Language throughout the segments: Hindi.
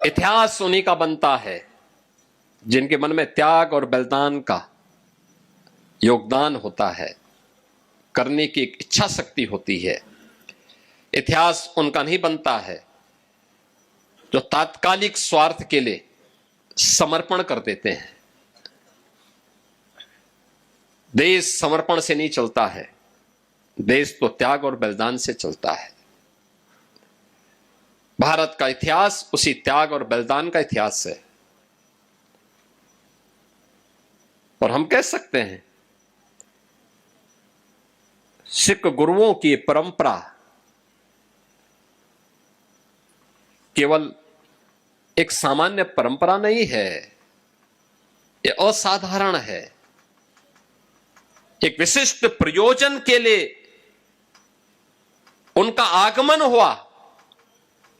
इतिहास उन्हीं का बनता है जिनके मन में त्याग और बलिदान का योगदान होता है, करने की एक इच्छा शक्ति होती है। इतिहास उनका नहीं बनता है जो तात्कालिक स्वार्थ के लिए समर्पण कर देते हैं। देश समर्पण से नहीं चलता है, देश तो त्याग और बलिदान से चलता है। भारत का इतिहास उसी त्याग और बलिदान का इतिहास है। और हम कह सकते हैं सिख गुरुओं की परंपरा केवल एक सामान्य परंपरा नहीं है, यह असाधारण है। एक विशिष्ट प्रयोजन के लिए उनका आगमन हुआ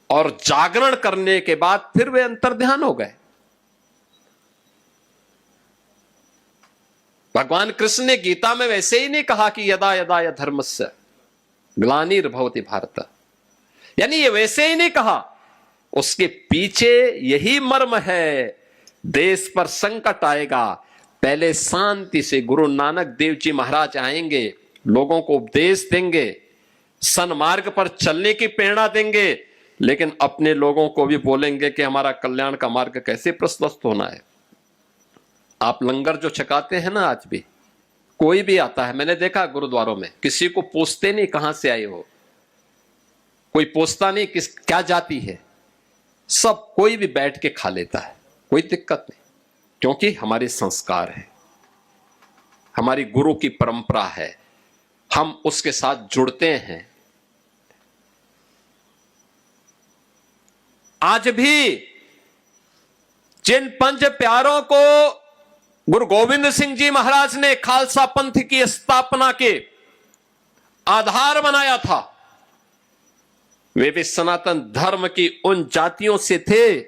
और जागरण करने के बाद फिर वे अंतर्ध्यान हो गए। भगवान कृष्ण ने गीता में वैसे ही नहीं कहा कि यदा यदा य धर्मस्य ग्लानिर्भवति भारत, यानी ये वैसे ही नहीं कहा। उसके पीछे यही मर्म है, देश पर संकट आएगा, पहले शांति से गुरु नानक देव जी महाराज आएंगे, लोगों को उपदेश देंगे, सन्मार्ग पर चलने की प्रेरणा देंगे, लेकिन अपने लोगों को भी बोलेंगे कि हमारा कल्याण का मार्ग कैसे प्रशस्त होना है। आप लंगर जो छकाते हैं ना, आज भी कोई भी आता है, मैंने देखा गुरुद्वारों में, किसी को पूछते नहीं कहां से आए हो, कोई पूछता नहीं किस क्या जाति है, सब कोई भी बैठ के खा लेता है, कोई दिक्कत नहीं, क्योंकि हमारे संस्कार है, हमारी गुरु की परंपरा है, हम उसके साथ जुड़ते हैं। आज भी जिन पंच प्यारों को गुरु गोविंद सिंह जी महाराज ने खालसा पंथ की स्थापना के आधार बनाया था, वे भी सनातन धर्म की उन जातियों से थे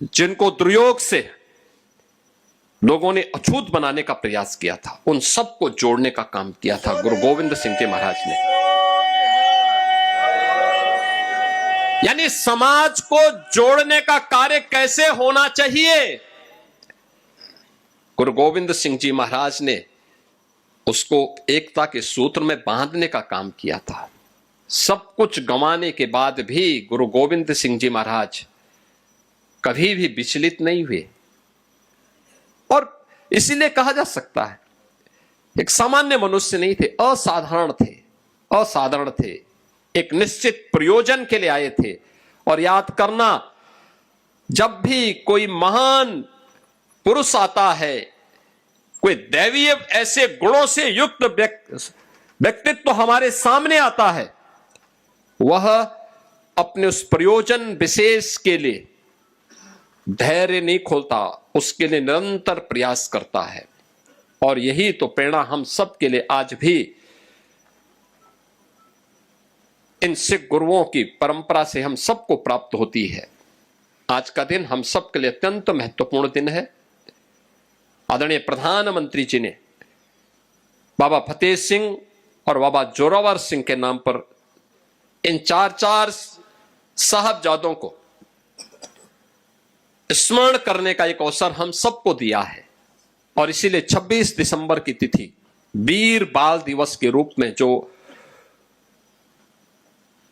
जिनको दुर्योग से लोगों ने अछूत बनाने का प्रयास किया था। उन सबको जोड़ने का काम किया था गुरु गोविंद सिंह जी महाराज ने। यानी समाज को जोड़ने का कार्य कैसे होना चाहिए, गुरु गोविंद सिंह जी महाराज ने उसको एकता के सूत्र में बांधने का काम किया था। सब कुछ गंवाने के बाद भी गुरु गोविंद सिंह जी महाराज कभी भी विचलित नहीं हुए, और इसीलिए कहा जा सकता है एक सामान्य मनुष्य नहीं थे, असाधारण थे, एक निश्चित प्रयोजन के लिए आए थे। और याद करना, जब भी कोई महान पुरुष आता है, कोई दैवीय ऐसे गुणों से युक्त व्यक्तित्व हमारे सामने आता है, वह अपने उस प्रयोजन विशेष के लिए धैर्य नहीं खोलता, उसके लिए निरंतर प्रयास करता है। और यही तो प्रेरणा हम सब के लिए आज भी इन सिख गुरुओं की परंपरा से हम सबको प्राप्त होती है। आज का दिन हम सब के लिए अत्यंत महत्वपूर्ण दिन है। आदरणीय प्रधानमंत्री जी ने बाबा फतेह सिंह और बाबा जोरावर सिंह के नाम पर इन चार साहबजादों को स्मरण करने का एक अवसर हम सबको दिया है। और इसीलिए 26 दिसंबर की तिथि वीर बाल दिवस के रूप में, जो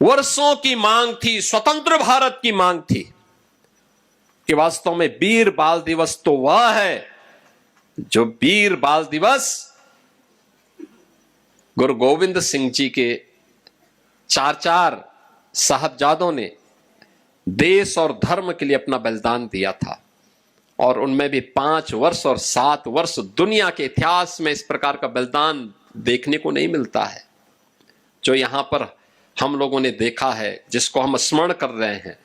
वर्षों की मांग थी, स्वतंत्र भारत की मांग थी, कि वास्तव में वीर बाल दिवस तो वह है जो वीर बाल दिवस गुरु गोविंद सिंह जी के चार साहबजादों ने देश और धर्म के लिए अपना बलिदान दिया था। और उनमें भी 5 वर्ष और 7 वर्ष, दुनिया के इतिहास में इस प्रकार का बलिदान देखने को नहीं मिलता है जो यहां पर हम लोगों ने देखा है, जिसको हम स्मरण कर रहे हैं।